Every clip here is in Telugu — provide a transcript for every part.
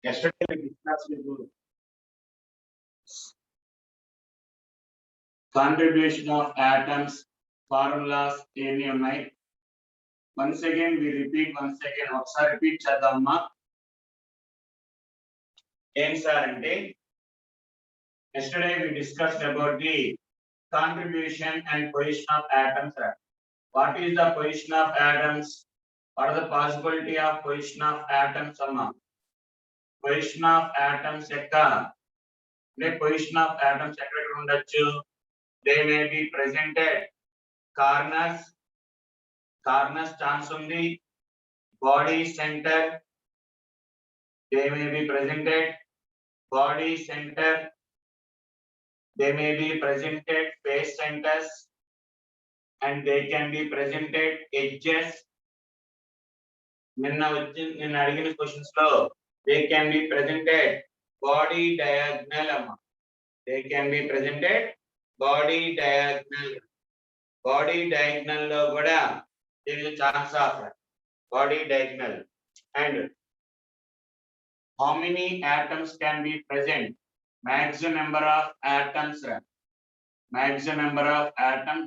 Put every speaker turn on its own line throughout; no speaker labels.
Yesterday we discussed about contribution of atoms, formulas ఏమి ఉన్నాయి. Once again we repeat ఒకసారి రిపీట్ చేద్దామా. ఏం సార్ అంటే yesterday we discussed about the contribution and position of atoms. What is the position of atoms? What are the possibility of position of atoms amma? Position of atoms యొక్క position of atoms ఎక్కడ ఉండొచ్చు? They may be presented corners chance undi, body center, they may be presented body center, they may be presented face centers, and they can be presented edges. నిన్న అడిగిన క్వశ్చన్స్ లో they can be presented body diagonal amma. They can be presented body diagonal lo kuda there is a chance of body diagonal. And how many atoms can be present? Maximum number of atoms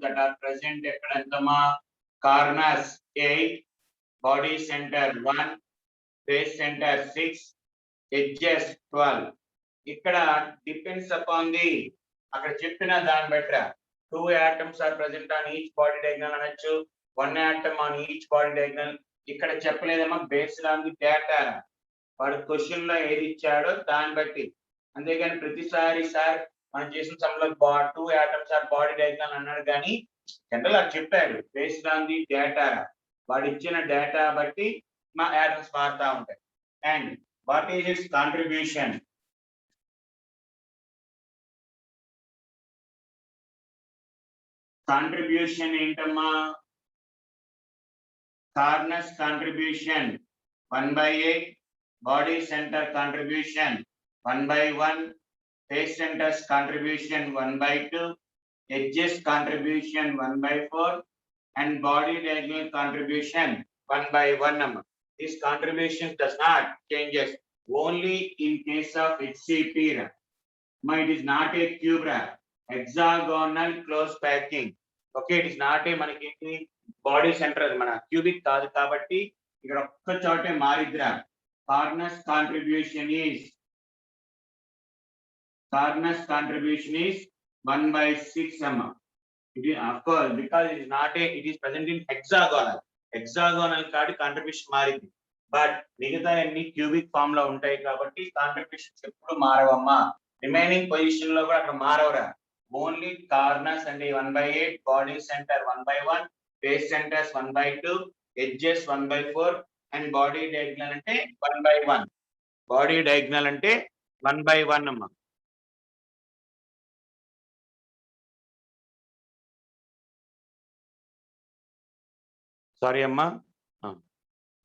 that are present ekkada entama? Corners 8, body center 1, face center 6, edges 12. ikkada depends upon the అక్కడ చెప్పిన దాన్ని బట్టి 2 atoms are present on each body diagonal అనొచ్చు, 1 atom on each body diagonal. ఇక్కడ చెప్పలేదమ్మా, based on the data వాడు క్వశ్చన్ లో ఏది ఇచ్చాడో దాన్ని బట్టి. అంతేగాని ప్రతిసారి సార్ మనం చేసిన సమయంలో 2 atoms are body diagonal అన్నాడు, కానీ జనరల్ అది చెప్పాడు based on the data. వాడు ఇచ్చిన డేటా బట్టి మా atoms మారుతా ఉంటాయి. And what is its contribution? Contribution ఏంటమ్మా? Corners contribution 1/8, body center contribution 1/1, face centers contribution 1/2, edges contribution 1/4, and body diagonal contribution 1/1 amma. This contribution does not changes only in case of HCP. It is not a cube, hexagonal close packing. Okay, it is not a manaki body center mana cubic కాదు కాబట్టి ఇక్కడ ఒక్క చోటే మారిద్రా. Corners contribution is 1/6 amma. It is of course because it is not a, it is present in hexagonal కాడి contribution మారింది, బట్ మిగతా అన్ని క్యూబిక్ ఫామ్ లో ఉంటాయి కాబట్టి కాంట్రిబ్యూషన్స్ ఎప్పుడు మారవమ్మా. రిమైనింగ్ పొజిషన్ లో కూడా అక్కడ మారవరా. ఓన్లీ కార్నర్స్ అంటే 1/8, body centre 1/1, face centres 1/2, edges 1/4, and body diagonal అంటే 1/1. బాడీ డయాగ్నల్ అంటే 1/1 అమ్మా. సారీ అమ్మా.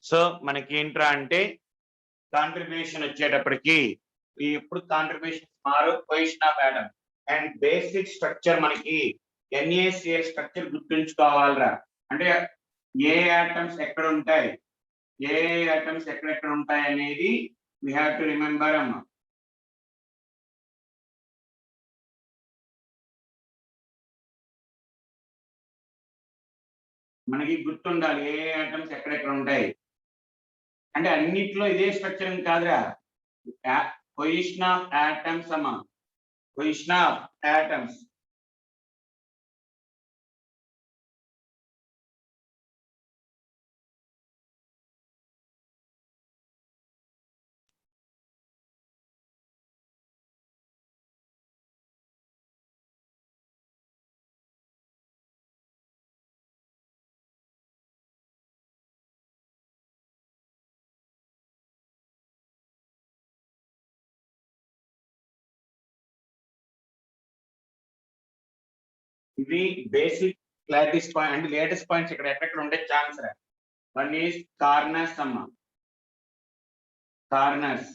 సో మనకి ఏంట్రా అంటే కాంట్రిబ్యూషన్ వచ్చేటప్పటికి ఇప్పుడు కాంట్రిబ్యూషన్ మారు position of atom and basic structure మనకి NaCl స్ట్రక్చర్ గుర్తుంచుకోవాలరా. అంటే ఏ ఆటమ్స్ ఎక్కడ ఉంటాయి, ఏ ఆటమ్స్ ఎక్కడెక్కడ ఉంటాయి అనేది we have to remember అమ్మా. మనకి గుర్తుండాలి ఏ ఆటమ్స్ ఎక్కడెక్కడ ఉంటాయి. అంటే అన్నిట్లో ఇదే స్ట్రక్చర్ కాదురా. పొజిషన్ ఆఫ్ ఆటమ్స్ అమ్మా, పొజిషన్ ఆఫ్ ఆటమ్స్. ఇవి బేసిక్ క్లారిటీస్ పాయింట్ అంటే లేటెస్ట్ పాయింట్స్ ఇక్కడ ఎక్కడ ఉండే ఛాన్స్ రా. వన్ ఈజ్ కార్నర్స్ అమ్మా, కార్నర్స్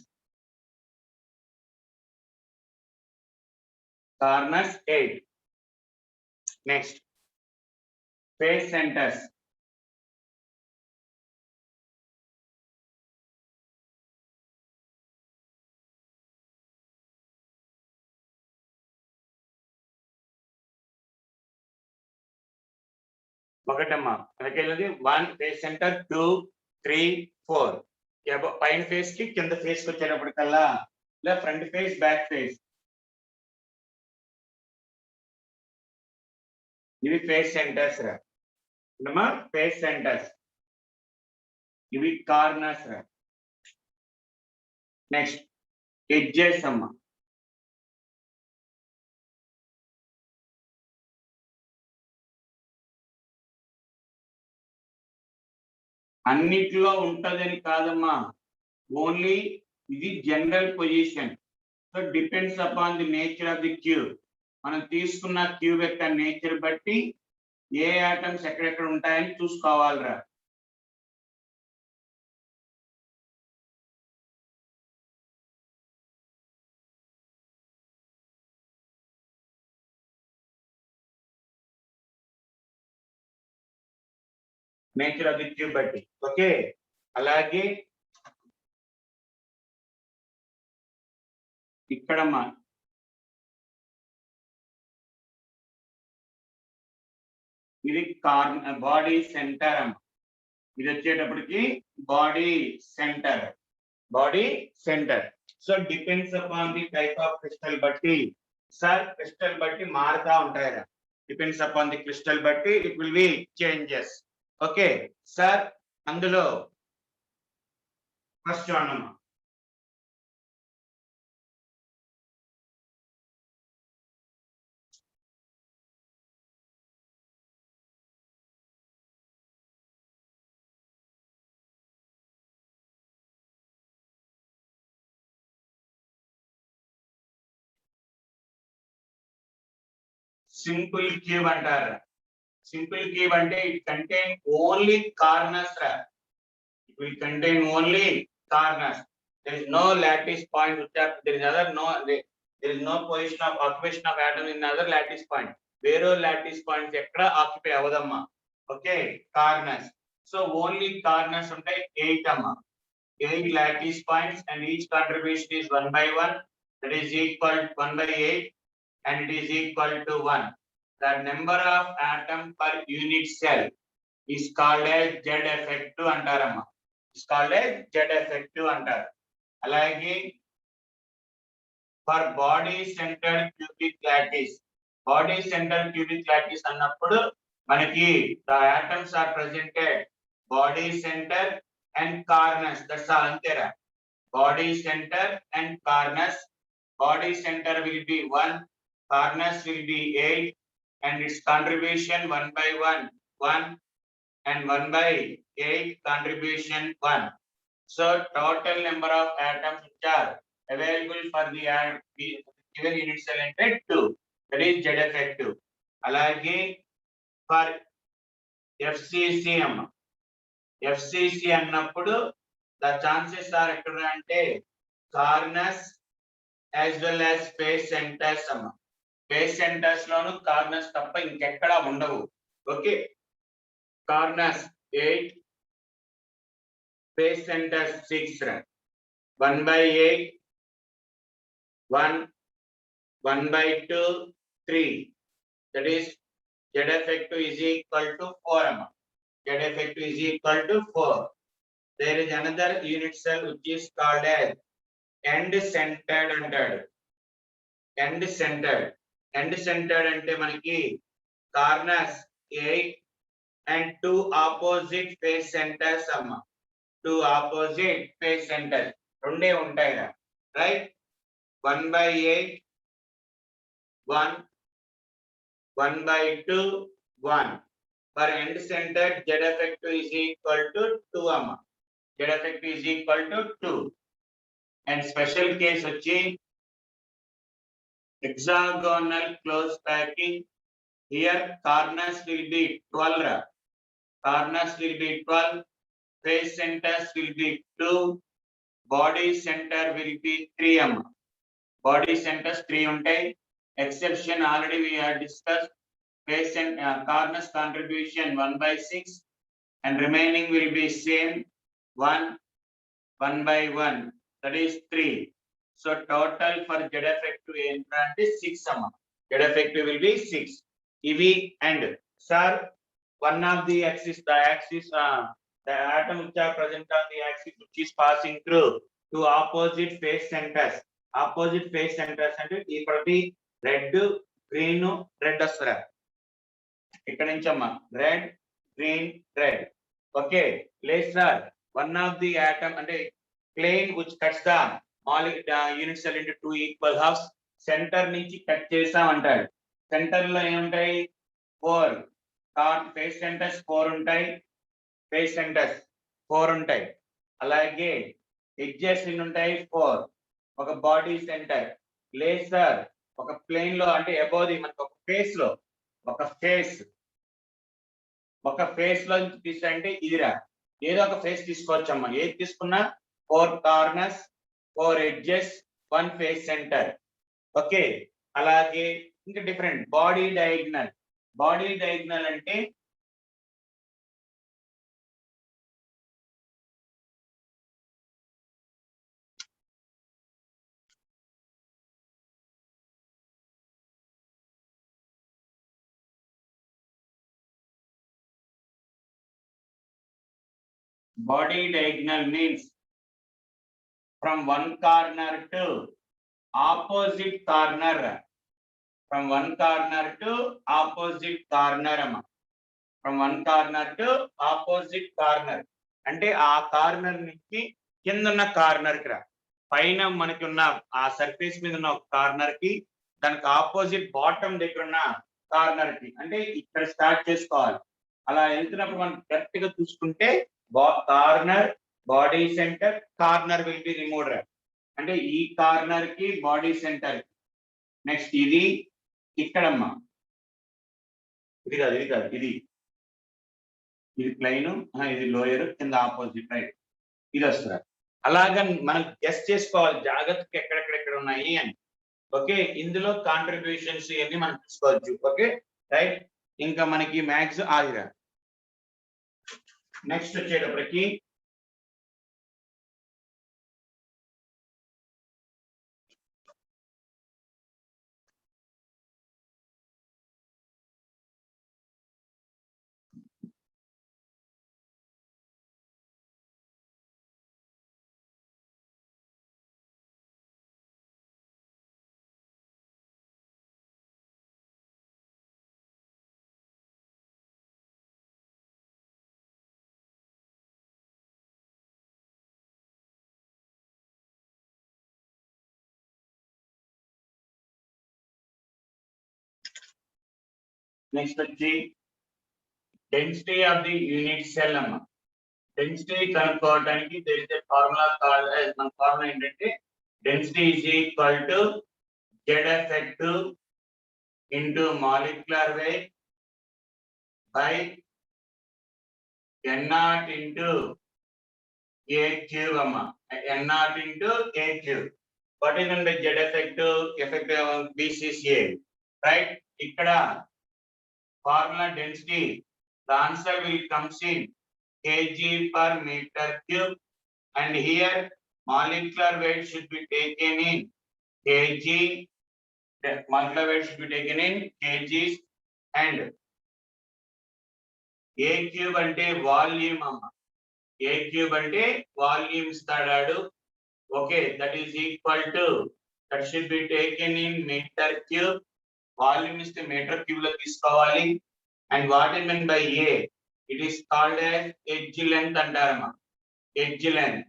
8. నెక్స్ట్ ఫేస్ సెంటర్స్ ఒకటమ్మా వెనకెళ్ళింది 1 ఫేస్ సెంటర్ 2 3 4 పైన ఫేస్ కి కింద ఫేస్ కి వచ్చేటప్పటికల్లా ఇలా ఫ్రంట్ ఫేస్ బ్యాక్ ఫేస్ ఇవి ఫేస్ సెంటర్స్ రా అమ్మా ఫేస్ సెంటర్స్ ఇవి కార్నర్స్ రా నెక్స్ట్ ఎడ్జెస్ అమ్మా అన్నిట్లో ఉంటదని కాదమ్మా ఓన్లీ ఇది general position so depends upon the nature of the cube మనం తీసుకున్న క్యూబ్ యొక్క నేచర్ బట్టి ఏ ఆటమ్స్ ఎక్కడెక్కడ ఉంటాయని చూసుకోవాలిరా నేచర్ ఆఫ్ ది క్యూబ్ బట్టి ఓకే అలాగే ఇక్కడమ్మా ఇది బాడీ సెంటర్ అమ్మ ఇది వచ్చేటప్పటికి body centre so depends upon the type of crystal బట్టి సార్ క్రిస్టల్ బట్టి మారుతా ఉంటాయి డిపెండ్స్ అపాన్ ది క్రిస్టల్ బట్టి it will be changes okay sir అందులో ఫస్ట్ వన్ అమ్మా సింపుల్ క్యూబ్ అంటారు సింపుల్ క్యూబ్ అంటే ఇట్ కంటైన్ ఓన్లీ కార్నర్స్ రా it will contain only corners there is no lattice point there is no position of occupation of atom in other lattice point వేరే lattice points ఎక్కడ ఆక్యుపై అవదమ్మా okay corners so only corners ఉంటాయి 8 అమ్మా 8 lattice points and each contribution is 1 by 1 that is equal to 1 by 8 and it is equal to 1 the number of atom per unit cell is called as Z effective అంటారమ్మా is called as Z effective అంటారు అలాగే for body centred cubic lattice అన్నప్పుడు మనకి the atoms are presented body center and corners that's all అంతేరా body center and corners body center will be 1 corners will be 8 and its contribution 1 by 1 and 1 by 8 contribution 1 so total number of atoms which are available for the given unit cell అంటే 2 that is Z effective అలాగే for FCC అమ్మ FCC అన్నప్పుడు the chances are ఎక్కడ అంటే corners as well as face centers అమ్మ face centers లోను కార్నర్స్ తప్ప ఇంకెక్కడ ఉండవు okay corners 8 face centers 6 1 by 8 1 1 by 2 3 that is Z effective is equal to 4 amma Z effective is equal to 4 there is another unit cell which is called as end centered అంటాడు end centered అంటే మనకి corners 8 and 2 opposite face centers అమ్మ 2 opposite face centers రెండే ఉంటాయిరా right 1 by 8 1 1 by 2 1 for end centered Z effective is equal to 2 amma Z effective is equal to 2 and special case వచ్చి hexagonal close packing here corners will be 12 corners will be 12 face centers will be 2 body center will be 3 amma body centers 3 ఉంటాయి exception already we have discussed face and corners contribution 1 by 6 and remaining will be same 1 by 1 that is 3 so total for Z effective is 6 amma Z effective will be 6 ivi and sir one of the axis, the atom which are present on the axis which is passing through two opposite phase centers. Opposite phase centers అంటే ఇప్పటి రెడ్ గ్రీన్ రెడ్ వస్తారా ఇక్కడ నుంచి అమ్మా రెడ్ గ్రీన్ రెడ్ ఓకే లేదు sir one of the atom అంటే plane which cuts the unit cell into two equal halves centre నుంచి కట్ చేసాం అంటాడు సెంటర్ లో ఏముంటాయి 4 ఫేస్ సెంటర్స్ 4 ఉంటాయి ఫేస్ సెంటర్స్ 4 ఉంటాయి అలాగే ఎడ్జెస్ ఎన్ని ఉంటాయి 4 ఒక బాడీ సెంటర్ లేదు సార్ ఒక ప్లేన్ లో అంటే అబౌవ్ ది మనకి ఒక ఫేస్ లో ఒక ఫేస్ లో తీసంటే ఇదిరా ఏదో ఒక ఫేస్ తీసుకోవచ్చమ్మా ఏది తీసుకున్నా 4 corners 4 edges 1 face centre okay అలాగే ఇంకా డిఫరెంట్ బాడీ డయాగ్నల్ అంటే body diagonal means from one corner to opposite corner from one corner to opposite corner amma from one corner to opposite corner అంటే ఆ కార్నర్ నుంచి కింద ఉన్న కార్నర్ కి రా పైన మనకి ఉన్న ఆ సర్ఫేస్ మీద ఉన్న ఒక కార్నర్ కి దానికి ఆపోజిట్ బాటమ్ దగ్గర ఉన్న కార్నర్ కి అంటే ఇక్కడ స్టార్ట్ చేసుకోవాలి అలా వెళ్తున్నప్పుడు మనం కరెక్ట్ గా చూసుకుంటే corner body centre corner will be removed అంటే ఈ కార్నర్ కి బాడీ సెంటర్ నెక్స్ట్ ఇది ఇక్కడమ్మా ఇది కాదు ఇది ప్లైన్ ఇది లోయర్ కింద ఆపోజిట్ రైట్ ఇది వస్తుంది అలాగా మనం గెస్ చేసుకోవాలి జాగ్రత్తగా ఎక్కడెక్కడ ఉన్నాయి అని ఓకే ఇందులో కాంట్రిబ్యూషన్స్ ఇవన్నీ మనం చూసుకోవచ్చు ఓకే రైట్ ఇంకా మనకి మ్యాథ్స్ ఆగిరా నెక్స్ట్ వచ్చేటప్పటికి నెక్స్ట్ వచ్చి density of the unit cell అమ్మ డెన్సిటీ కనుక్కోవడానికి there is a formula called as మన ఫార్ములా ఏంటంటే density is equal to z effective into molecular weight by n naught into a cube అమ్మ n naught into a cube what is meant by z effective BCCA right ఇక్కడ formula density the answer will comes in kg per meter cube and here molecular weight should be taken in kg molecular weight should be taken in kgs and a cube ante volume amma a cube ante volume istadaadu okay that is equal to that should be taken in meter cube volume is the meter cube lo తీసుకోవాలి and what is meant by a it is called as edge length అంటారమ్మా edge length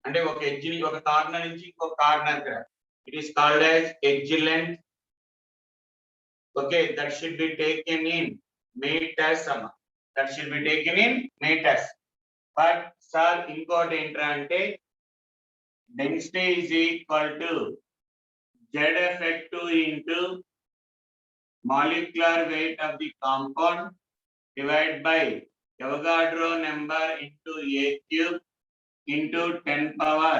అంటే ఒక edge ని ఒక కార్నర్ నుంచి ఇంకొక కార్నర్ కి it is called as edge length okay that should be taken in meters అమ్మా that should be taken in meters but sir ఇంకోటి ఏంట్రా అంటే density is equal to z effective into molecular weight of the compound divided by Avogadro number into a cube into 10 power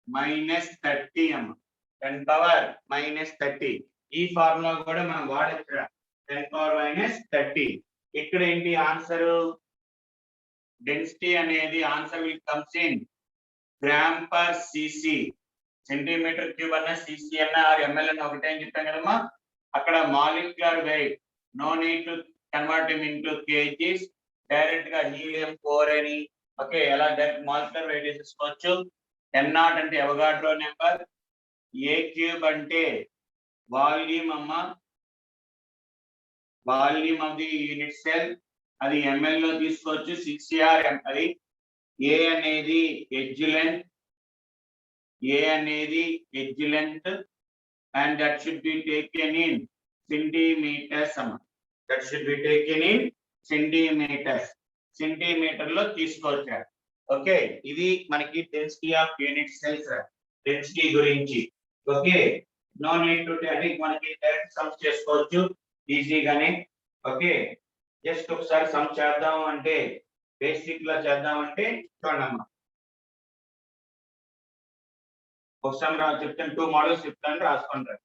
minus 30 10 power minus 30 ఈ ఫార్ములా కూడా మనం వాడొచ్చు 10 power minus 30 ఇక్కడ ఏంటి ఆన్సర్ డెన్సిటీ అనేది answer will comes in gram per CC centimetre cube అన్న సిసి అన్న ఆర్ ఎంఎల్ అన్న ఒకటే అని చెప్పాం కదమ్మా అక్కడ molecular weight no need to convert him into kgs, డైరెక్ట్ గా హీలియం 4 అని ఓకే ఎలా డైరెక్ట్ మాలిక్యులర్ వెయిట్ తీసుకోవచ్చు. n0 అంటే అవగాడ్రో నెంబర్, a క్యూబ్ అంటే volume volume of the unit cell, అది ml లో తీసుకోవచ్చు. CCR అది a అనేది edge length and that should be taken in centimeters that should be taken in centimeter లో తీసుకోవచ్చు. ఓకే ఇది మనకి density of unit cells density గురించి. Okay no need to technique, మనకి డైరెక్ట్ సమ్స్ చేసుకోవచ్చు ఈజీగానే. ఓకే జస్ట్ ఒకసారి సమ్ చేద్దాం అంటే బేసిక్ లా చేద్దాం అంటే చూడమ్మా ఒకసారి చెప్తాను, 2 మోడల్స్ చెప్తాను రాసుకుంటారు.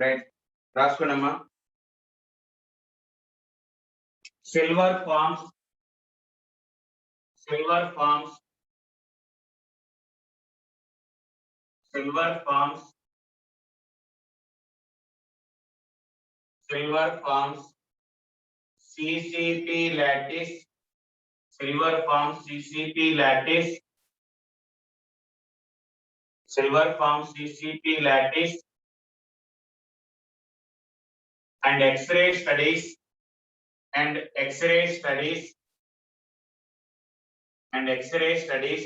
రైట్ రాసుకోండమ్మా. Silver forms CCP lattice, silver forms CCP lattice and X-ray studies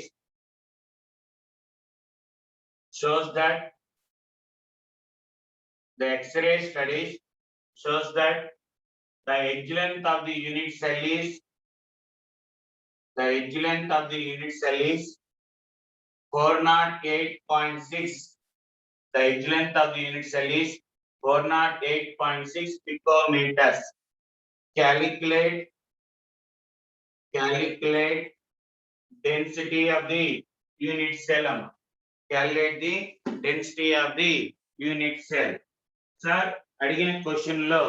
shows that the X-ray studies shows that the edge length of the unit cell is 408.6. The edge length of the unit cell is 408.6 picometers. Calculate density of the unit cell. Calculate the density of the unit cell. Sir, అడిగిన క్వశ్చన్ లో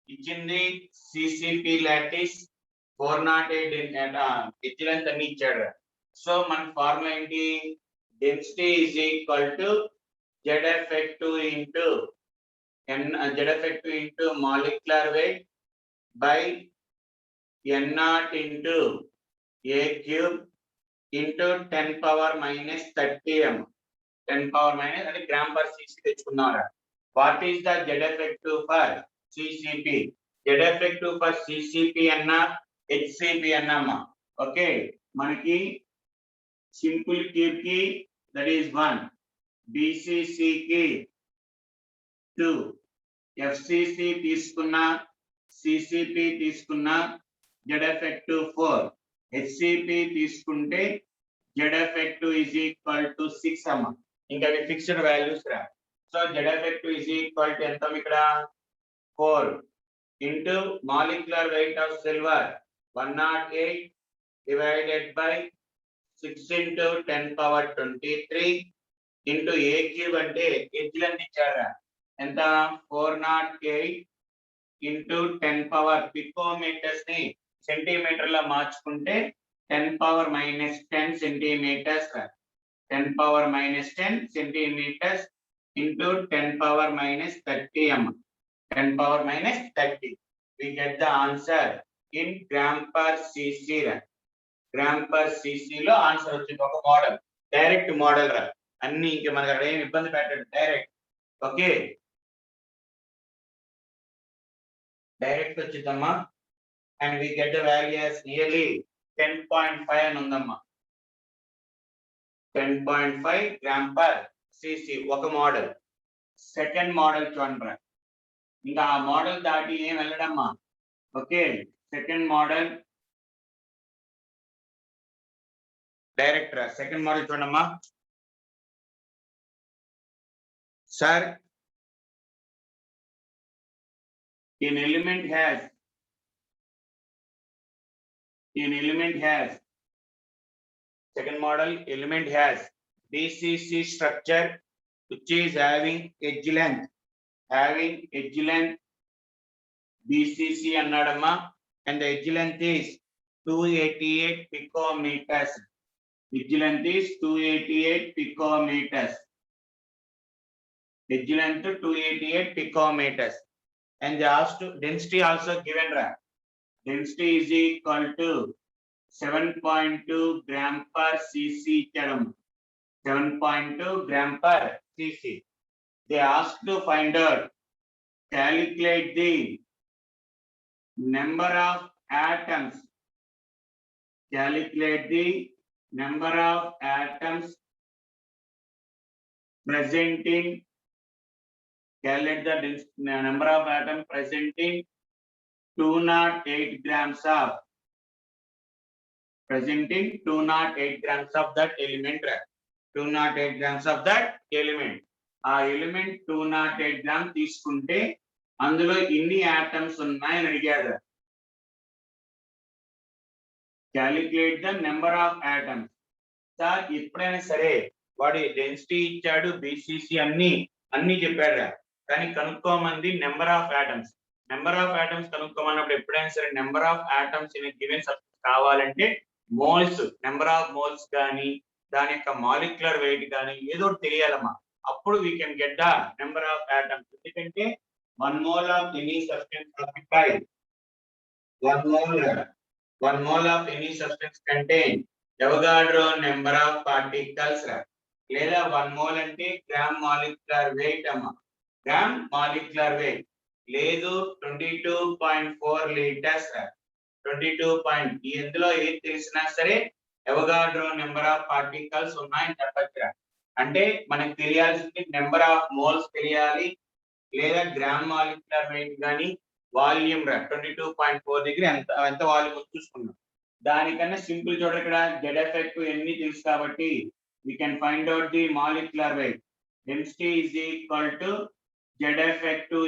ఇచ్చింది CCP లాటిస్ 408 ఎడ్జ్ లెంత్ అని ఇచ్చాడు. సో మన ఫార్ములా ఏంటి, density is equal to Z effective into molecular weight by N0 into A cube into 10 power minus 30 10 power minus అది గ్రామ్ పర్ cc తెచ్చుకున్నారా. What is the Z effective for CCP? Z effective for CCP అన్న HCP అన్నమ్మా. ఓకే మనకి సింపుల్ క్యూబ్ కి దట్ ఈస్ 1, BCC కి 2, FCC తీసుకున్నా CCP తీసుకున్నా Z effective 4, HCP తీసుకుంటే Z effective is equal to 6 అమ్మా. ఇంకా అవి ఫిక్స్డ్ వాల్యూస్ రా. So Z effective is equal to ఎంత ఇక్కడ 4 into molecular weight of silver 108 divided by 6 into 10 power 23 into A cube అంటే ఎడ్జ్ లెంత్ ఇచ్చారా ఎంత 408 into 10 power పికోమీటర్స్ ని సెంటీమీటర్ లో మార్చుకుంటే 10 power minus 10 centimeters, 10 power minus 10 centimeters into 10 power minus 30 10 power minus 30. We get the answer in gram per cc. Gram per సిసిలో ఆన్సర్ వచ్చింది. ఒక మోడల్, డైరెక్ట్ మోడల్ రా, అన్ని ఇంకా మనకి అక్కడ ఏమి ఇబ్బంది పెట్టండి, డైరెక్ట్. ఓకే, డైరెక్ట్ వచ్చిందమ్మా. And we get the values nearly 10.5 అని ఉందమ్మా. 10.5 గ్రామ్ పర్ సిసి ఒక మోడల్. సెకండ్ మోడల్ చూడండి, ఇంకా ఆ మోడల్ దాటి ఏం వెళ్ళడమ్మా. ఓకే, సెకండ్ మోడల్ డైరెక్ట్ రా. సెకండ్ మోడల్ చూడమ్మా sir. an element has second model element has BCC structure which is having edge length BCC annadamma, and the edge length is 288 picometers. Edge length is 288 picometers. Edge length 288 picometers. And the density also given, density is equal to 7.2 gram per cc. 7.2 gram per cc. They asked to find out, calculate the number of atoms. Calculate the number of atoms present in. Calculate the number of atoms present in 208 grams of. Presenting 208 grams of that element. 208 grams of that element. ఆ ఎలిమెంట్ 208 గ్రామ్స్ తీసుకుంటే అందులో ఎన్ని ఆటమ్స్ ఉన్నాయని అడిగారు. Calculate the number of atoms. Sir ఎప్పుడైనా సరే వాడి డెన్సిటీ ఇచ్చాడు, బీసీసీ అన్ని చెప్పాడు, కానీ కనుక్కోమంది number of atoms. Number of atoms కనుక్కోమన్నప్పుడు ఎప్పుడైనా సరే number of atoms in given substance కావాలంటే మోల్స్, నెంబర్ ఆఫ్ మోల్స్ కానీ దాని యొక్క మాలిక్యులర్ వెయిట్ కానీ ఏదో తెలియాలమ్మా. అప్పుడు we can get the number of atoms. ఎందుకంటే 1 mole of any substance occupied 1 mole of any substance contain Avogadro number of particles. లేదా 1 mole అంటే గ్రామ్ మాలిక్యులర్ వెయిట్ అమ్మా. గ్రామ్ మాలిక్యులర్ వెయిట్ లేదు 22.4 లీటర్స్. 22 ఎందులో ఏది తెలిసినా సరే ఎవగాడ్రో నెంబర్ ఆఫ్ పార్టికల్స్ ఉన్నాయని చెప్పచ్చు. అంటే మనకు తెలియాల్సింది నెంబర్ ఆఫ్ మోల్స్ తెలియాలి, లేదా గ్రామ్ మాలిక్యులర్ వెయిట్ కానీ వాల్యూమ్ 22.4 దగ్గర ఎంత వాల్యూమ్ చూసుకున్నాం. దానికన్నా సింపుల్ చూడ, ఇక్కడ జెడ్ ఎఫెక్ట్ ఎన్ని తెలుసు కాబట్టి we can find out the molecular weight. Density is equal to Z effective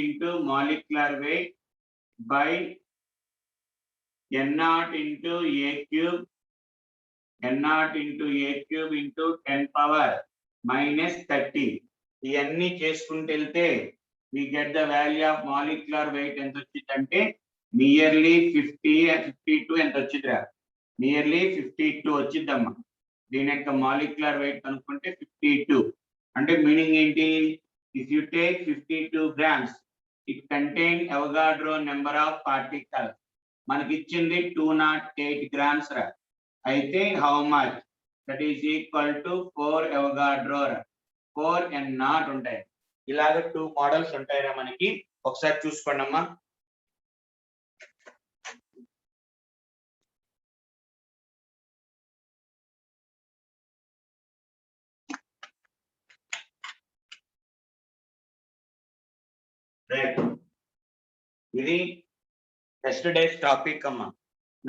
into molecular weight by N0 into A cube into 10 power minus 30. ఇవన్నీ చేసుకుంటూ వెళ్తే we get the value of molecular weight ఎంత వచ్చిందంటే నియర్లీ 52 ఎంత వచ్చిందిరా, నియర్లీ 52 వచ్చిద్దమ్మా. దీని యొక్క మాలిక్యులర్ వెయిట్ కనుక్కుంటే 52 అంటే మీనింగ్ ఏంటి? If you take 52 grams it contain Avogadro number of particles. మనకి ఇచ్చింది 208 grams రా. అయితే how much? That is equal to 4 Avogadro 4 and 0 ఉంటాయి. ఇలాగ 2 మోడల్స్ ఉంటాయిరా మనకి. ఒకసారి చూసుకోండి అమ్మా. ఇది yesterday's టాపిక్ అమ్మా.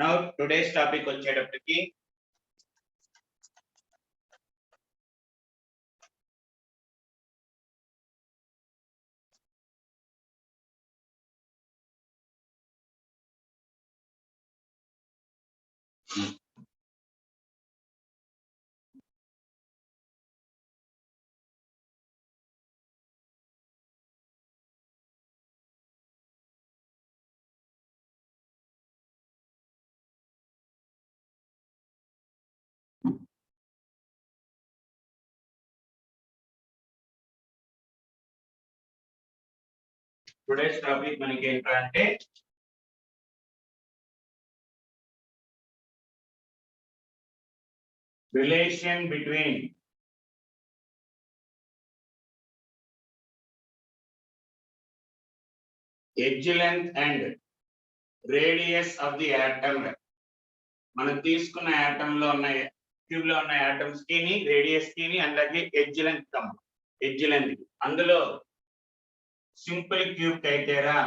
నౌ టుడేస్ టాపిక్ వచ్చేటప్పటికి టుడేస్ టాపిక్ మనకి ఏంటంటే relation between edge length and radius of the atom. మనం తీసుకున్న atom లో ఉన్న క్యూబ్ లో ఉన్న atoms కి రేడియస్ కి అలాగే edge length అందులో సింపుల్ క్యూబ్ అయితేరా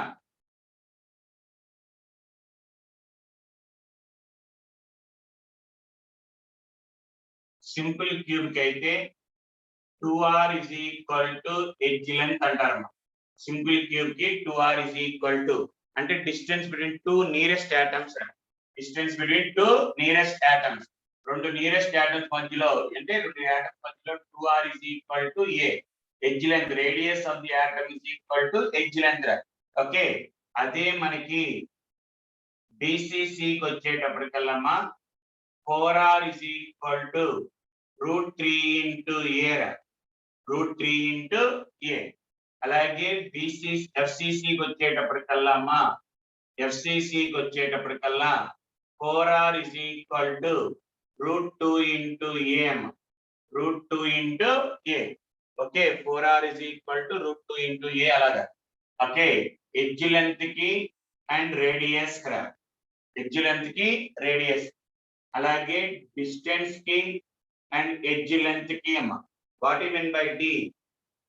సింపుల్ క్యూబ్ కి అయితే 2r is equal to edge length అంటారు. సింపుల్ క్యూబ్ కి 2r is equal to అంటే distance between two nearest atoms. Distance between two nearest atoms, రెండు నియరెస్ట్ ఆటమ్స్ మధ్యలో అంటే రెండు ఆటమ్స్ మధ్యలో 2r is equal to a. Edge length radius of the atom is equal to edge length. Okay, అదే మనకి BCC కి వచ్చేటప్పటికల్లా 4r is equal to √3 into a. √3 into a. అలాగే FCC కి వచ్చేటప్పటికల్లా FCC కి వచ్చేటప్పటికల్లా 4r is equal to √2 into a. √2 into a. Okay, 4r is equal to √2 into a అలాగా. ఓకే, ఎడ్జ్ లెంత్ కి అండ్ రేడియస్ కదా, ఎడ్జ్ లెంత్ కి రేడియస్, అలాగే డిస్టెన్స్ కి అండ్ ఎడ్జ్ లెంత్ కి అమ్మ. What you mean by D?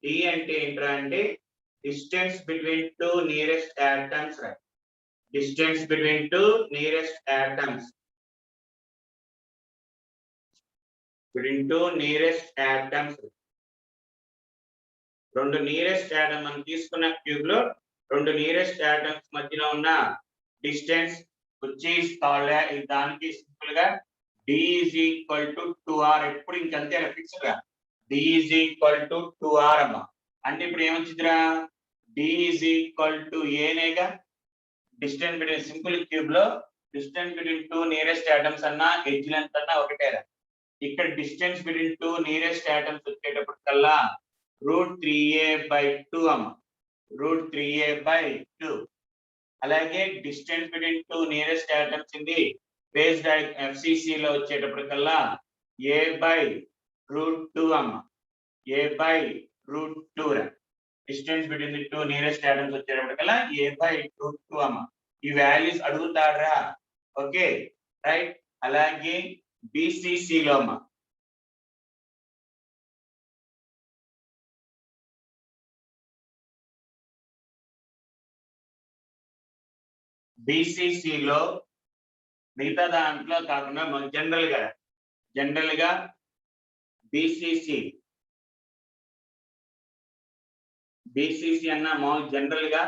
D అంటే ఏంట్రా అంటే distance between two nearest atoms. Distance between two nearest atoms, between two nearest atoms. రెండు నియరెస్ట్ ఆటమ్ మనం తీసుకున్న క్యూబ్ లో రెండు నియరెస్ట్ ఆటమ్స్ మధ్యలో ఉన్న డిస్టెన్స్ వచ్చి దానికి సింపుల్ గా D is equal to 2r. ఎప్పుడు ఇంకంతే ఫిక్స్డ్ గా D is equal to 2r అమ్మా. అంటే ఇప్పుడు ఏమొచ్చిందిరా, D is equal to a నేగా. డిస్టెన్స్ బిట్వీన్ సింపుల్ క్యూబ్ లో distance between two nearest atoms అన్నా ఎడ్జ్ లెంత్ అన్నా ఒకటేరా. ఇక్కడ distance between two nearest atoms వచ్చేటప్పటికల్లా √3a/2 అమ్మ. √3a/2. అలాగే distance between two nearest atoms ఇది బేస్ FCC లో వచ్చేటప్పటికల్లా a/√2 అమ్మ. a/√2 రా. Distance between the two nearest atoms వచ్చేటప్పటికల్లా a/√2 అమ్మ. ఈ వాల్యూస్ అడుగుతారా? Okay right. అలాగే BCC లో అమ్మ, BCC లో మిగతా దాంట్లో కాకుండా జనరల్ గా BCC అన్న జనరల్ గా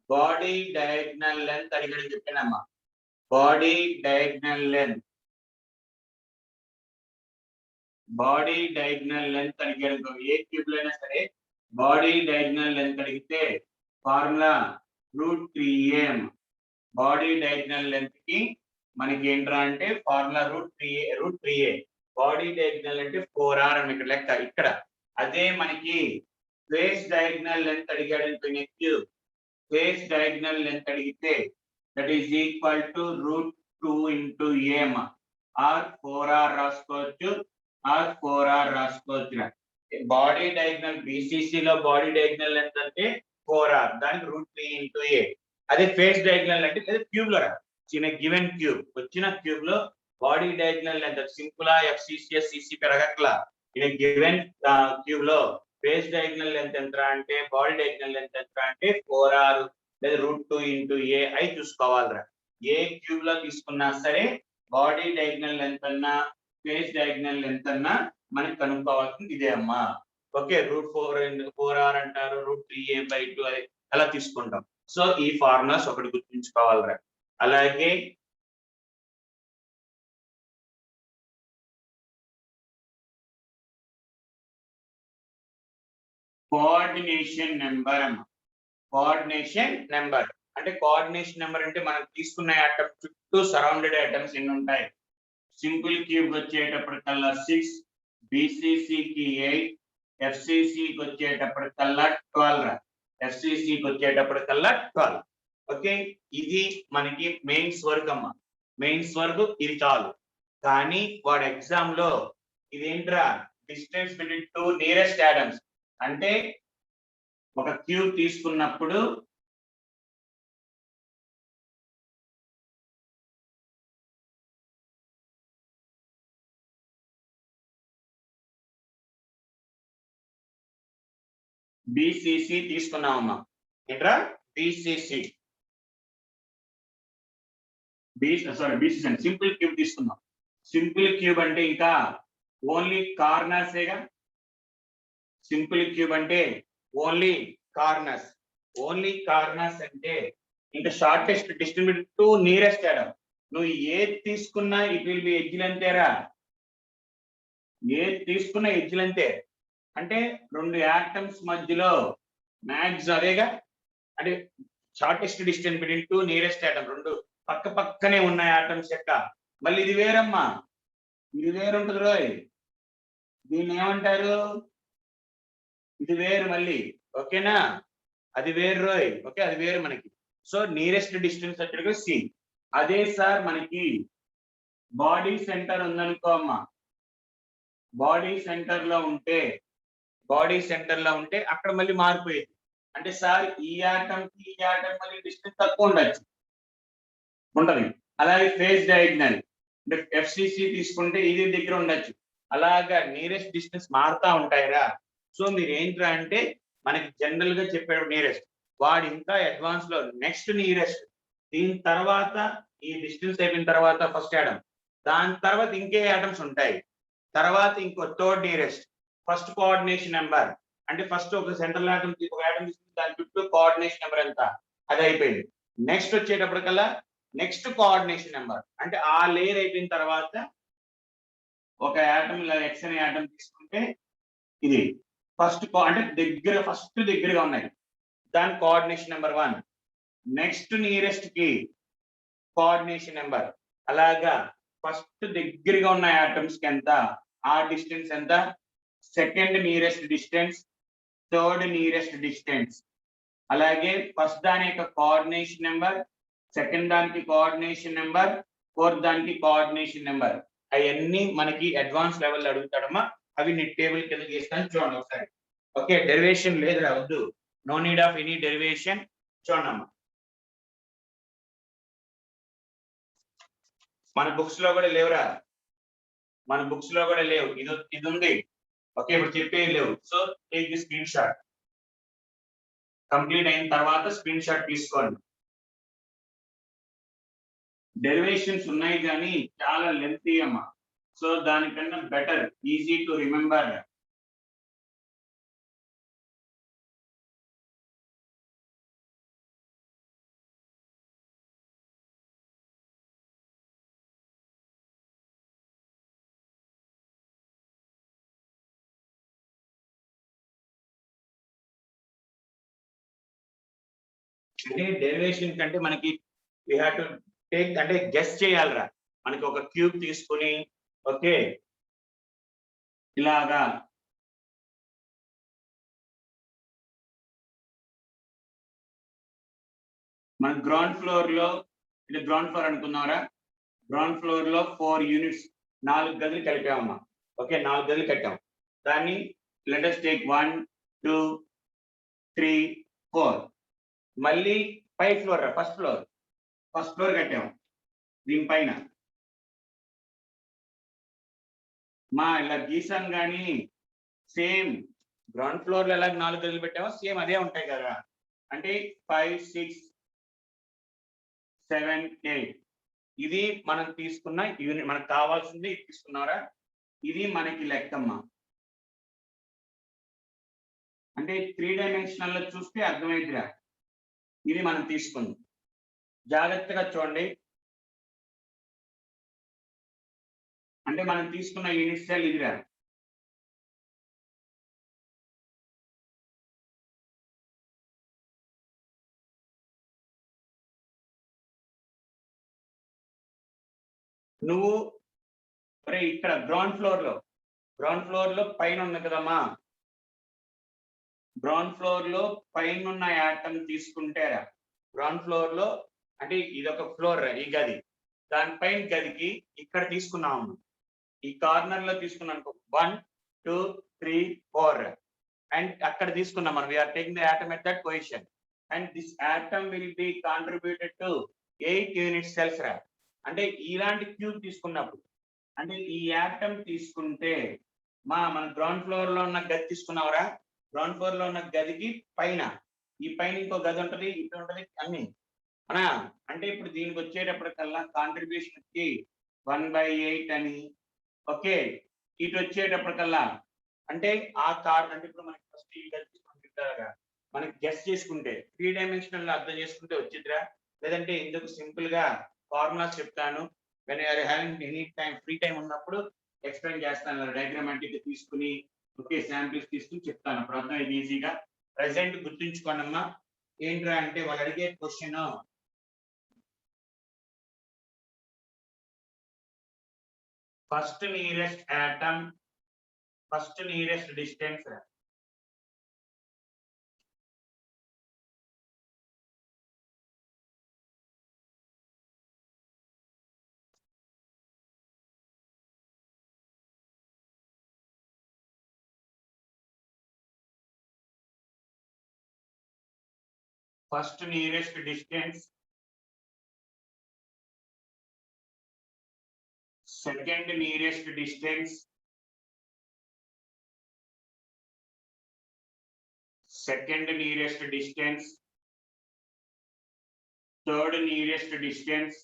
బాడీ డయాగ్నల్ లెంత్ అడిగని చెప్పానమ్మా. బాడీ డయాగ్నల్ లెంత్ అడిగాడు. ఏ క్యూబ్ లో అయినా సరే బాడీ డయాగ్నల్ లెంత్ అడిగితే formula √3a. Body diagonal length కి మనకి ఏంట్రా అంటే ఫార్ములా √3a. బాడీ డయాగ్నల్ అంటే 4r అని ఇక్కడ లెక్క. ఇక్కడ అదే మనకి ఫేస్ డయాగ్నల్ లెంత్ అడిగాడు అనుకునే క్యూబ్, ఫేస్ డయాగ్నల్ లెంత్ అడిగితే that is equal to √2 into a or 4r రాసుకోవచ్చు, ఆర్ 4r రాసుకోవచ్చు. బాడీ డయాగ్నల్ BCC లో బాడీ డయాగ్నల్ లెంత్ అంటే 4r, దానికి √3 into a. అదే ఫేస్ డయాగ్నల్ అంటే క్యూబ్ లో చిన్న గివెన్ క్యూబ్ వచ్చిన క్యూబ్ లో body diagonal length simple FCC CCP అడగట్లా. ఇది గివెన్ క్యూబ్ లో ఫేస్ డయాగ్నల్ లెంత్ ఎంత అంటే బాడీ డయాగ్నల్ లెంత్ ఎంత అంటే 4r లేదా √2 into a అయి చూసుకోవాలిరా. ఏ క్యూబ్ లో తీసుకున్నా సరే బాడీ డయాగ్నల్ లెంత్ అన్నా ఫేస్ డయాగ్నల్ లెంత్ అన్నా మనకి కనుక్కోవాల్సింది ఇదే అమ్మా. ఓకే, √4r అంటారు, √3a/2 అది అలా తీసుకుంటాం. సో ఈ ఫార్ములాస్ ఒకటి గుర్తుంచుకోవాలిరా. అలాగే కోఆర్డినేషన్ నెంబర్ అమ్మ. కోఆర్డినేషన్ నెంబర్ అంటే మనం తీసుకున్న ఆటమ్ చుట్టూ సరౌండెడ్ ఆటమ్స్ ఎన్ని ఉంటాయి. సింపుల్ క్యూబ్ వచ్చేటప్పటికల్లా 6, BCC కి 8, FCC కి వచ్చేటప్పటికల్లా 12 రా. ఎఫ్సిసికి వచ్చేటప్పటికల్లా 12. ఓకే, ఇది మనకి మెయిన్స్ వరకు అమ్మ. మెయిన్స్ వరకు ఇది చాలు. కానీ వాడు ఎగ్జామ్ లో ఇదేంట్రా డిస్టెన్స్ బిట్వీన్ 2 నియరెస్ట్ ఆటమ్స్ అంటే ఒక క్యూబ్ తీసుకున్నప్పుడు బిసిసి తీసుకున్నామమ్మా. ఏంట్రా బిసిసి బిసిసి సింపుల్ క్యూబ్ తీసుకున్నాం. సింపుల్ క్యూబ్ అంటే ఇంకా ఓన్లీ కార్నర్సేగా. సింపుల్ క్యూబ్ అంటే ఓన్లీ కార్నర్స్. ఓన్లీ కార్నర్స్ అంటే ఇంకా shortest distance to nearest atom. నువ్వు ఏది తీసుకున్నా ఇట్ విల్ బి ఎడ్జ్ అంతేరా. ఏది తీసుకున్నా ఎడ్జ్ అంతే. అంటే రెండు యాటమ్స్ మధ్యలో మ్యాక్స్ అదేగా. అంటే shortest distance between 2 nearest atom, రెండు పక్క పక్కనే ఉన్న యాటమ్స్ యొక్క. మళ్ళీ ఇది వేరమ్మా, ఇది వేరు ఉంటుంది రోయ్. దీన్ని ఏమంటారు? ఇది వేరు మళ్ళీ. ఓకేనా, అది వేరు రోయ్. ఓకే, అది వేరు మనకి. సో నియరెస్ట్ డిస్టెన్స్ వచ్చేది సి. అదే సార్ మనకి బాడీ సెంటర్ ఉందనుకో అమ్మా. బాడీ సెంటర్ లో ఉంటే అక్కడ మళ్ళీ మారిపోయేది. అంటే సార్ ఈ ఆటం కి ఈ ఆటం మళ్ళీ డిస్టెన్స్ తక్కువ ఉండొచ్చు, ఉంటది. అలాగే ఫేజ్ డయాగ్నల్ అంటే ఎఫ్సిసి తీసుకుంటే ఇది దగ్గర ఉండొచ్చు. అలాగా నియరెస్ట్ డిస్టెన్స్ మారుతా ఉంటాయిరా. సో మీరు ఏంట్రా అంటే మనకి జనరల్ గా చెప్పాడు నియరెస్ట్, వాడు ఇంకా అడ్వాన్స్ లో నెక్స్ట్ నియరెస్ట్. దీని తర్వాత ఈ డిస్టెన్స్ అయిపోయిన తర్వాత ఫస్ట్ ఆటం, దాని తర్వాత ఇంకే ఆటమ్స్ ఉంటాయి. తర్వాత ఇంకో third nearest, first coordination number. అంటే ఫస్ట్ ఒక సెంట్రల్ ఆటం ఒక ఆటం తీసుకుంటే దాని చుట్టూ కోఆర్డినేషన్ నెంబర్ ఎంత, అది అయిపోయింది. నెక్స్ట్ వచ్చేటప్పటికల్లా నెక్స్ట్ కోఆర్డినేషన్ నెంబర్. అంటే ఆ లేయర్ అయిపోయిన తర్వాత ఒక ఆటం ఎక్స్ అనే ఆటం తీసుకుంటే ఇది ఫస్ట్ అంటే దగ్గరగా ఉన్నాయి, దాని కోఆర్డినేషన్ నెంబర్ 1. నెక్స్ట్ నియరెస్ట్ కి కోఆర్డినేషన్ నెంబర్. అలాగా ఫస్ట్ దగ్గరగా ఉన్న ఆటమ్స్ కి ఎంత, ఆ డిస్టెన్స్ ఎంత, second nearest distance, third nearest distance. అలాగే ఫస్ట్ దాని యొక్క కోఆర్డినేషన్ నెంబర్, సెకండ్ దానికి కోఆర్డినేషన్ నెంబర్, ఫోర్త్ దానికి కోఆర్డినేషన్ నెంబర్. అవన్నీ మనకి అడ్వాన్స్ లెవెల్ అడుగుతాడమ్మా. అవి నెట్ టేబుల్ కింద గీస్తాను చూడండి ఒకసారి. ఓకే, డెరివేషన్ లేదు వద్దు, no need of any derivation. చూడమ్మా, మన బుక్స్ లో కూడా లేవురా, మన బుక్స్ లో కూడా లేవు. ఇది ఉంది. ఓకే, ఇప్పుడు చెప్పేది లేవు. So take the screen shot. Complete అయిన తర్వాత స్క్రీన్ షాట్ తీసుకోండి. డెరివేషన్స్ ఉన్నాయి కానీ చాలా లెంతీ అమ్మా. సో దానికన్నా బెటర్ ఈజీ టు రిమెంబర్. అంటే డెరివేషన్ కంటే మనకి వి హావ్ టు టేక్ అంటే గెస్ చేయాలరా. మనకి ఒక క్యూబ్ తీసుకొని ఓకే ఇలాగా మన గ్రౌండ్ ఫ్లోర్ లో, ఇది గ్రౌండ్ ఫ్లోర్ అనుకున్నారా, గ్రౌండ్ ఫ్లోర్ లో 4 యూనిట్స్ 4 గదులు కలిపామమ్మా. ఓకే, 4 గదులు కట్టాం. దాన్ని లెట్ us టేక్ 1 2 3 4. మళ్ళీ పై ఫ్లోర్, ఫస్ట్ ఫ్లోర్ కట్టాము. దీనిపైన మా ఇలా గీసాం కానీ సేమ్ గ్రౌండ్ ఫ్లోర్ లో ఎలా 4 గదులు పెట్టామో సేమ్ అదే ఉంటాయి కదా. అంటే 5 6 7 8. ఇది మనం తీసుకున్న యూనిట్, మనకు కావాల్సింది తీసుకున్నారా. ఇది మనకి లెక్కమ్మా. అంటే 3 డైమెన్షనల్ లో చూస్తే అర్థమైందిరా. ఇది మనం తీసుకుంది. జాగ్రత్తగా చూడండి. అంటే మనం తీసుకున్న యూనిట్ సెల్ ఇదిరా. నువ్వు ఇక్కడ గ్రౌండ్ ఫ్లోర్ లో పైన ఉంది కదమ్మా, గ్రౌండ్ ఫ్లోర్ లో పైన ఉన్న యాటమ్ తీసుకుంటారా, గ్రౌండ్ ఫ్లోర్ లో అంటే ఇదొక ఫ్లోర్ ఈ గది, దానిపైన గదికి ఇక్కడ తీసుకున్నాము, ఈ కార్నర్ లో తీసుకున్నాం 1 2 3 4 అండ్ అక్కడ తీసుకున్నాం మనం, we're taking the atom at that position and this atom will be contributed to 8 unit cells రా. అంటే ఇలాంటి క్యూబ్ తీసుకున్నప్పుడు అంటే ఈ యాటమ్ తీసుకుంటే మన గ్రౌండ్ ఫ్లోర్ లో ఉన్న గది తీసుకున్నావురా, గ్రౌండ్ ఫ్లోర్ లో ఉన్న గదికి పైన ఈ పైన ఇంకో గది ఉంటది, ఇటు ఉంటది అన్ని అనా. అంటే ఇప్పుడు దీనికి వచ్చేటప్పటికల్లా కాంట్రిబ్యూషన్ కి 1/8 అని, ఓకే. ఇటు వచ్చేటప్పటికల్లా అంటే ఆ కార్ అంటే ఇప్పుడు మనకి ఫస్ట్ ఈ గది తీసుకుంటారా, మనకి గెస్ చేసుకుంటే 3 డైమెన్షనల్ లో అర్థం చేసుకుంటే వచ్చిద్దిరా, లేదంటే ఇందుకు సింపుల్ గా ఫార్ములాస్ చెప్తాను, when you're having any time free time ఉన్నప్పుడు ఎక్స్ప్లెయిన్ చేస్తాను, డయాగ్రామాటిక్ తీసుకుని ఓకే శాంపిల్స్ తీసుకుని చెప్తాను, అప్పుడు అర్థం ఇది ఈజీగా. ప్రెసెంట్ గుర్తుంచుకోండి అమ్మా, ఏంట్రా అంటే వాళ్ళు అడిగే question first nearest atom, first nearest distance, first nearest distance, second nearest distance, second nearest distance, third nearest distance,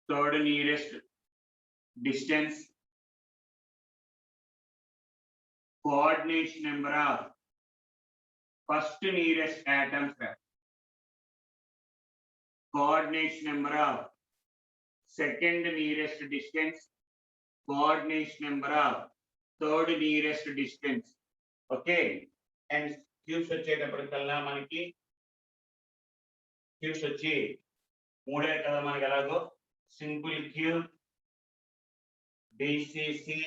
third nearest distance, coordination number of first nearest atoms, coordination number of second nearest distance, coordination number of third nearest distance, okay. And cubes వచ్చేటప్పటికల్లా మనకి క్యూబ్స్ వచ్చి మూడే కదా మనకి, ఎలాగో simple cube, BCC,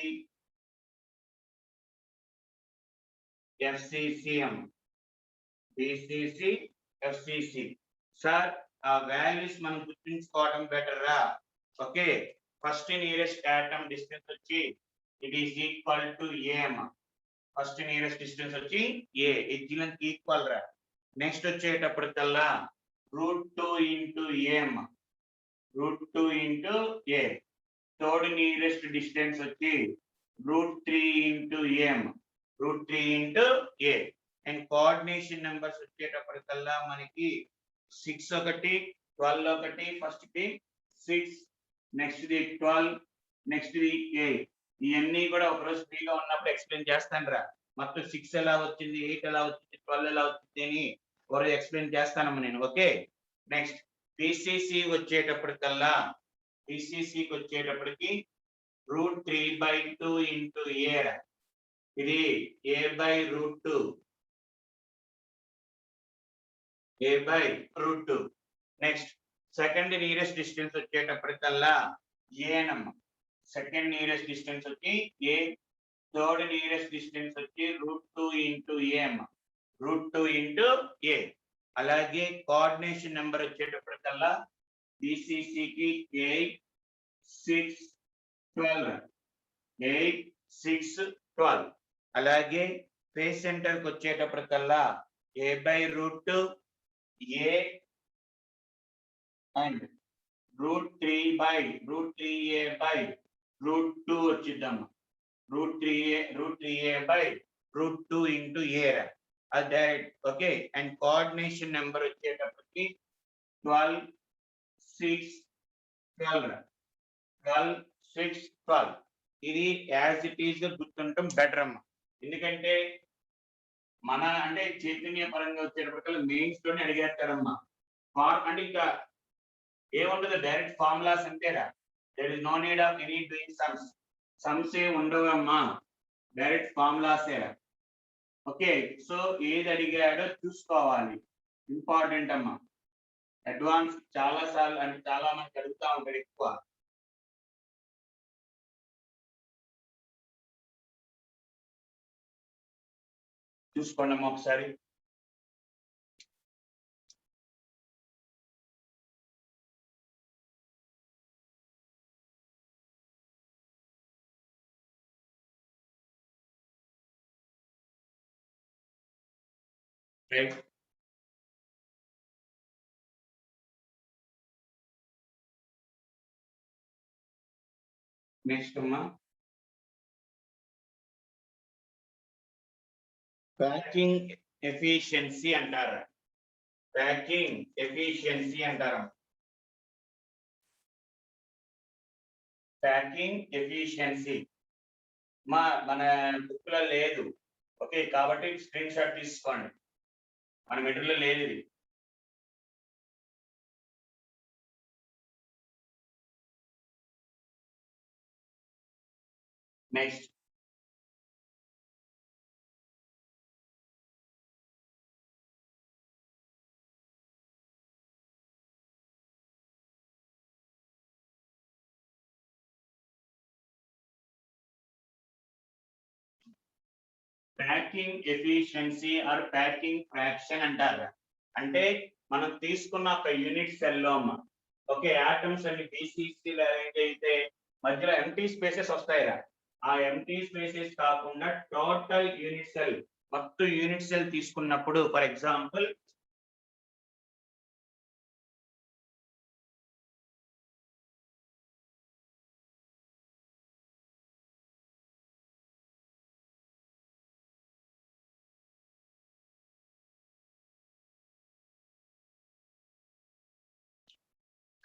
FCC, BCC, FCC. Sir ఆ వాల్యూస్ మనం గుర్తుంచుకోవడం బెటర్ రా, okay. First nearest atom distance వచ్చి it is equal to a అమ్మ, ఫస్ట్ నియరెస్ట్ డిస్టెన్స్ వచ్చి ఏ, ఇది ఈక్వల్ రా. నెక్స్ట్ వచ్చేటప్పటికల్లా √2 ఇంటూ ఏ అమ్మ, √2 into a. Third nearest distance వచ్చి √3 ఇంటూ ఏ అమ్మ, √3 into a. And coordination numbers వచ్చేటప్పటికల్లా మనకి 6 ఒకటి, 12 ఒకటి, ఫస్ట్ కి 6, నెక్స్ట్ ది 12, నెక్స్ట్ ది 8. ఇవన్నీ కూడా ఒకరోజు ఫ్రీగా ఉన్నప్పుడు ఎక్స్ప్లెయిన్ చేస్తాను రా, మొత్తం 6 ఎలా వచ్చింది, 8 ఎలా వచ్చింది, 12 ఎలా వచ్చింది అని ఒకరోజు ఎక్స్ప్లెయిన్ చేస్తానమ్మా నేను, ఓకే. నెక్స్ట్ పిసిసి వచ్చేటప్పటికల్లా, పిసిసికి వచ్చేటప్పటికి √3/2 ఇంటూ ఏ, ఇది a/√2, a/√2. Next second nearest distance వచ్చేటప్పటికల్లా ఏనమ్మ, సెకండ్ నియరెస్ట్ డిస్టెన్స్ వచ్చి ఏ. థర్డ్ నియరెస్ట్ డిస్టెన్స్ వచ్చి √2 ఇంటూ ఏ అమ్మ, √2 ఇంటూ ఏ. అలాగే కోఆర్డినేషన్ నెంబర్ వచ్చేటప్పటికల్లా బిసిసికి 8 6 12, 8 6 12. అలాగే ఫేస్ సెంటర్ కి వచ్చేటప్పటికల్లా a/√2 A and √3a/√2 వచ్చిద్దాం, √3a/√2 into ఏ, అది direct, okay. And coordination number వచ్చేటప్పటికి 12 6 12, 12 6 12. ఇది యాజ్ ఇట్ ఈస్ గా గుర్తుండటం బెటర్ అమ్మ, ఎందుకంటే మన అంటే చైతన్య పరంగా వచ్చేటప్పటికల్లా మెయిన్స్ లోనే అడిగేస్తారమ్మా. అంటే ఇంకా ఏముండదు, డైరెక్ట్ ఫార్ములాస్ అంతేరా, there is no need of any doing sums ఏ ఉండవమ్మా, డైరెక్ట్ ఫార్ములాసే, ఓకే. సో ఏది అడిగాడో చూసుకోవాలి, ఇంపార్టెంట్ అమ్మా. అడ్వాన్స్ చాలా సార్లు అంటే చాలా మంది అడుగుతా ఉంటారు ఎక్కువ, చూసుకోండి అమ్మా ఒకసారి. రైట్. నెక్స్ట్ అమ్మా ప్యాకింగ్ ఎఫిషియన్సీ అంటారు. ప్యాకింగ్ ఎఫిషియన్సీ అంటారు. ప్యాకింగ్ ఎఫిషియన్సీ మన బుక్ లో లేదు. ఓకే, కాబట్టి స్క్రీన్ షాట్ తీసుకోండి. మన మెటీరియల్ లేదు ఇది. Next packing efficiency are packing fraction అంటారు. అంటే మనం తీసుకున్న ఒక యూనిట్ సెల్ లో అమ్మ, ఓకే, ఆటమ్స్ అన్ని BCC అరేంజ్ అయితే మధ్యలో ఎంటీ స్పేసెస్ వస్తాయిరా. ఆ ఎంటీ స్పేసెస్ కాకుండా టోటల్ యూనిట్ సెల్, మొత్తం యూనిట్ సెల్ తీసుకున్నప్పుడు ఫర్ ఎగ్జాంపుల్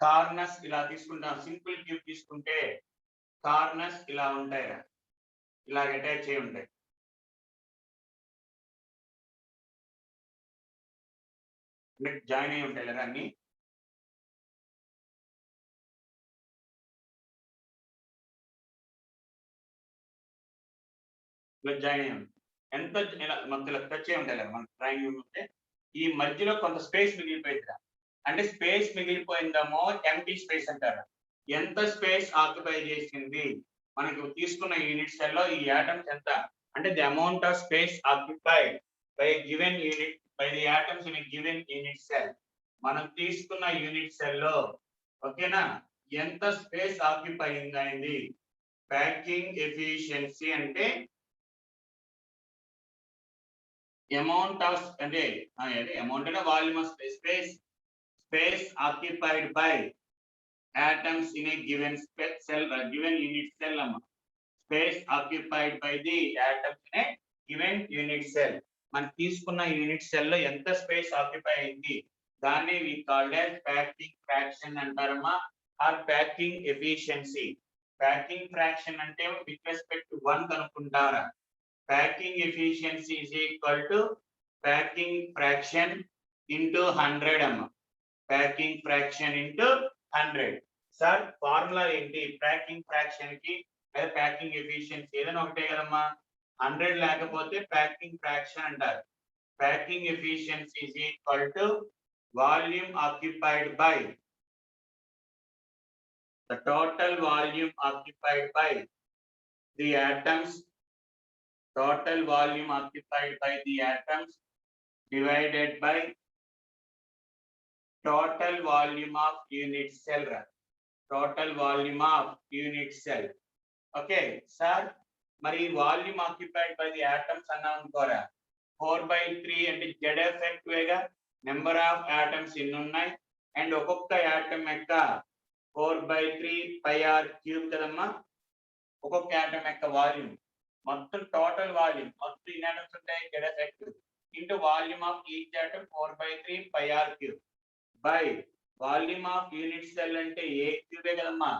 కార్నర్స్ ఇలా తీసుకుంటాం. సింపుల్ క్యూబ్ తీసుకుంటే కార్నర్స్ ఇలా ఉంటాయి, ఇలా అటాచ్ అయి ఉంటాయి. జాయిన్ అయి ఉంటాయి కదా అన్ని. జాయిన్ అయి ఉంటాయి. ఎంత మధ్యలో టచ్ అయి ఉంటాయి కదా మన డ్రాయింగ్ ఉంటే. ఈ మధ్యలో కొంత స్పేస్ మిగిలిపోయింది. అంటే స్పేస్ మిగిలిపోయిందేమో ఎంటీ స్పేస్ అంటారు. ఎంత స్పేస్ ఆక్యుపై చేసింది మనకి తీసుకున్న యూనిట్ సెల్ లో ఈ ఆటమ్స్ ఎంత అంటే the amount of space occupied by given unit by the atoms in given unit cell. మనం తీసుకున్న యూనిట్ సెల్ లో ఓకేనా ఎంత స్పేస్ ఆక్యుపై అయింది. ప్యాకింగ్ ఎఫిషియన్సీ అంటే అమౌంట్ ఆఫ్ అంటే అమౌంట్ అంటే volume of space occupied by atoms in a given cell, given unit cell. Space occupied by the atoms in a given unit cell. మనం తీసుకున్న యూనిట్ సెల్ లో ఎంత స్పేస్ ఆక్యుపై అయింది దాన్ని we called as packing fraction అంటారమ్మా, or packing efficiency. Packing fraction అంటే విత్ రెస్పెక్ట్ టు 1 కనుక్కుంటారా. Packing efficiency is equal to packing fraction into 100 అమ్మా. Packing fraction into 100. Sir formula ఏంటి ప్యాకింగ్ ఫ్రాక్షన్ కి లేదా ప్యాకింగ్ ఎఫిషియన్సీ ఏదైనా ఒకటే కదమ్మా. 100 లేకపోతే ప్యాకింగ్ ఫ్రాక్షన్ అంటారు. Packing efficiency is equal to volume occupied by the total volume occupied by the atoms, total volume occupied by the atoms divided by total volume of unit cell. Total volume of unit cell. Okay sir, మరి volume occupied by the atoms అన్నా అనుకోరా. 4/3 అంటే Z effect Vega number of atoms ఎన్ని ఉన్నాయి అండ్ ఒక్కొక్క ఆటమ్ యొక్క 4/3 πr క్యూబ్ కదమ్మా. ఒక్కొక్క ఆటమ్ యొక్క వాల్యూమ్ మొత్తం టోటల్ వాల్యూమ్ మొత్తం ఎన్ని ఆటమ్స్ ఉంటాయి Z effect into volume of each atom 4/3 πr cube by volume of unit cell అంటే ఏ క్యూబే కదమ్మా.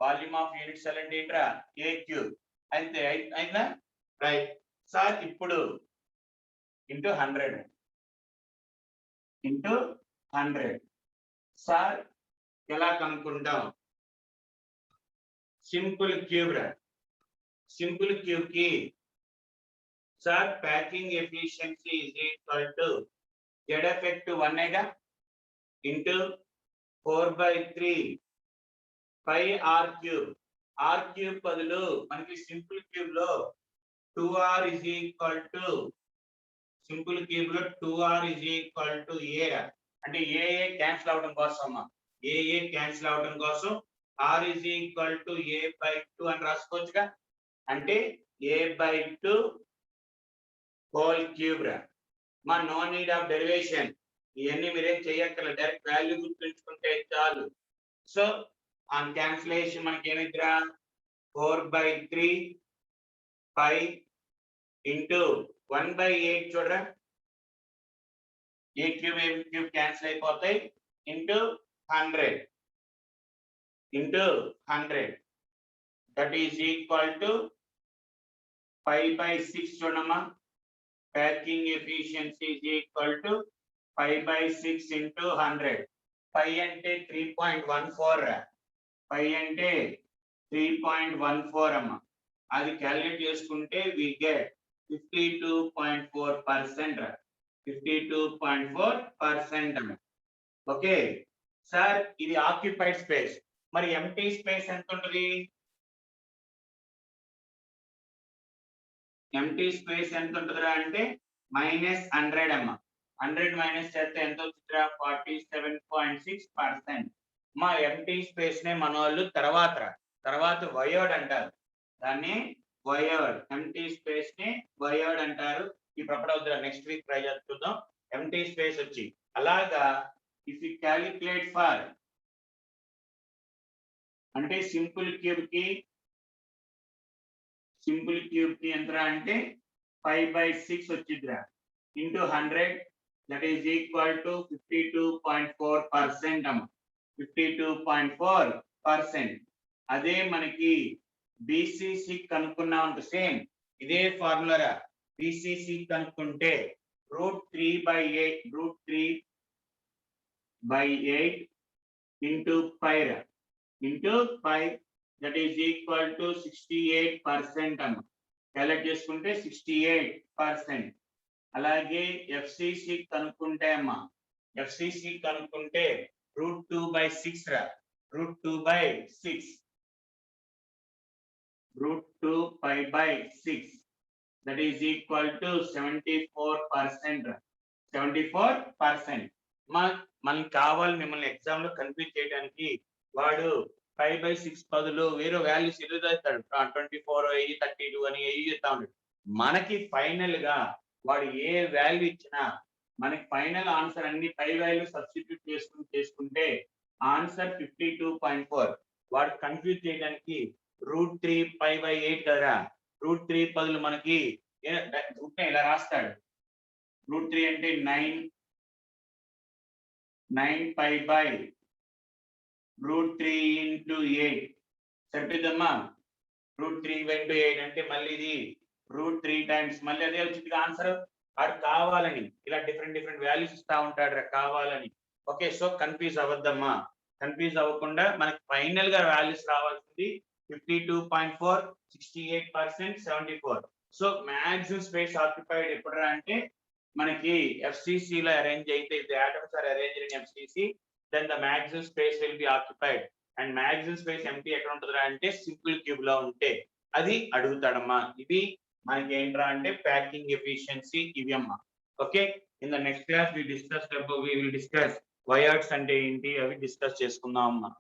వాల్యూమ్ ఆఫ్ యూనిట్ సెల్ అంటే ఏంట్రా ఏ క్యూబ్. అయితే అయిందా రైట్ సార్. ఇప్పుడు ఇంటూ 100 ఇంటూ 100 సార్ ఎలా కనుక్కుంటాం. సింపుల్ క్యూబ్ రా. సింపుల్ క్యూబ్ కి sir packing efficiency is equal to Z effect 1 into 4/3 πr cube. r cube బదులు మనకి సింపుల్ క్యూబ్ లో 2r is equal to simple cube లో 2r is equal to a రా. అంటే ఏ క్యాన్సిల్ అవడం కోసం అమ్మా, ఏ క్యాన్సిల్ అవడం కోసం r is equal to a by 2 అని రాసుకోవచ్చుగా. అంటే a by 2 హోల్ క్యూబ్ రా. మా నో నీడ్ ఆఫ్ డెరివేషన్, ఇవన్నీ మీరేం చేయక్కర్లేదు, డైరెక్ట్ వాల్యూ గుర్తుంచుకుంటే చాలు. సో ఆన్ క్యాన్సిలేషన్ మనకి ఏమిద్రా 4/3 5 ఇంటూ 1/8 చూడరా, ఏ క్యూబ్ క్యాన్సిల్ అయిపోతాయి into 100 that is equal to 5/6 చూడమ్మా. Packing efficiency is equal to 5/6 into 100. 5 అంటే 3.14 రా, 5 అంటే 3.14 అమ్మా. అది క్యాలిక్యులేట్ చేసుకుంటే వి గెట్ 52.4% రా, 52.4% అమ్మా. ఓకే సార్, ఇది ఆక్యుపైడ్ స్పేస్. మరి ఎంటీ స్పేస్ ఎంత ఉంటుంది? ఎంటీ స్పేస్ ఎంత ఉంటుందిరా అంటే -100 అమ్మా. 100 మైనస్ చేస్తే ఎంత వచ్చిందిరా 47.6%. మా ఎంటీ స్పేస్ నే మన వాళ్ళు తర్వాత వయోడ్ అంటారు, దాన్ని వయోడ్, ఎంటీ స్పేస్ ని వయోడ్ అంటారు. ఈ ప్రపడవుతురా నెక్స్ట్ వీక్ ట్రై చేద్దాం. ఎంటీ స్పేస్ వచ్చి అలాగా ఇఫ్ యు క్యాలిక్యులేట్ ఫర్ అంటే సింపుల్ క్యూబ్ కి ఎంతరా అంటే 5/6 వచ్చిందిరా into 100 that is equal to 52.4% అమ్మా. 52.4%. అదే మనకి బీసీసీ కనుక్కున్నాం అంటే సేమ్ ఇదే ఫార్ములా. బీసీసీ కనుక్కుంటే √3/8 into 5 that is equal to 68% అమ్మ. క్యాలిక్యులేట్ చేసుకుంటే 68%. అలాగే ఎఫ్సిసి కనుక్కుంటే అమ్మా, ఎఫ్సిసి కనుక్కుంటే √2/6 రా, √2/6 దట్ ఈస్ ఈక్వల్ టు 74% రా, 74%. మనకి కావాలి మిమ్మల్ని ఎగ్జామ్ లో కన్ఫ్యూజ్ చేయడానికి వాడు 5/6 బదులు వేరే వాల్యూస్ ఇస్తాడు, 24 32 అని చెప్తా ఉంటాడు. మనకి ఫైనల్ గా వాడు ఏ వాల్యూ ఇచ్చినా మనకి ఫైనల్ ఆన్సర్ అన్ని 5 వాల్యూ సబ్స్టిట్యూట్ చేసుకుంటే ఆన్సర్ 52.4. వాడు కన్ఫ్యూజ్ చేయడానికి √3 5/8 కదరా, √3 బదులు మనకి ఇలా రాస్తాడు. √3 అంటే 9 √3 into 8 సరిపోద్దమ్మా. √3 into 8 అంటే మళ్ళీ ఇది √3 టైమ్స్ మళ్ళీ అదే వచ్చింది ఆన్సర్. వాడు కావాలని ఇలా డిఫరెంట్ వాల్యూస్ ఇస్తా ఉంటాడు కావాలని. ఓకే, సో కన్ఫ్యూజ్ అవ్వద్దమ్మా. కన్ఫ్యూజ్ అవ్వకుండా మనకి ఫైనల్ గా వాల్యూస్ రావాల్సింది 52.4, 68%, 74. సో మాక్సిమం స్పేస్ ఆక్యుపైడ్ ఎప్పుడరా అంటే మనకి ఎఫ్సిసి లో అరేంజ్ అయితే, the atoms are arranged in FCC, then the maximum space will be occupied. And maximum space empty ఎక్కడ ఉంటుందిరా అంటే సింపుల్ క్యూబ్ లో ఉంటే అది అడుగుతాడమ్మా. ఇది మనకి ఏంట్రా అంటే ప్యాకింగ్ ఎఫిషియన్సీ ఇవి అమ్మా. Okay, in the next class we will discuss voids అంటే ఏంటి అవి డిస్కస్ చేసుకుందాం అమ్మా.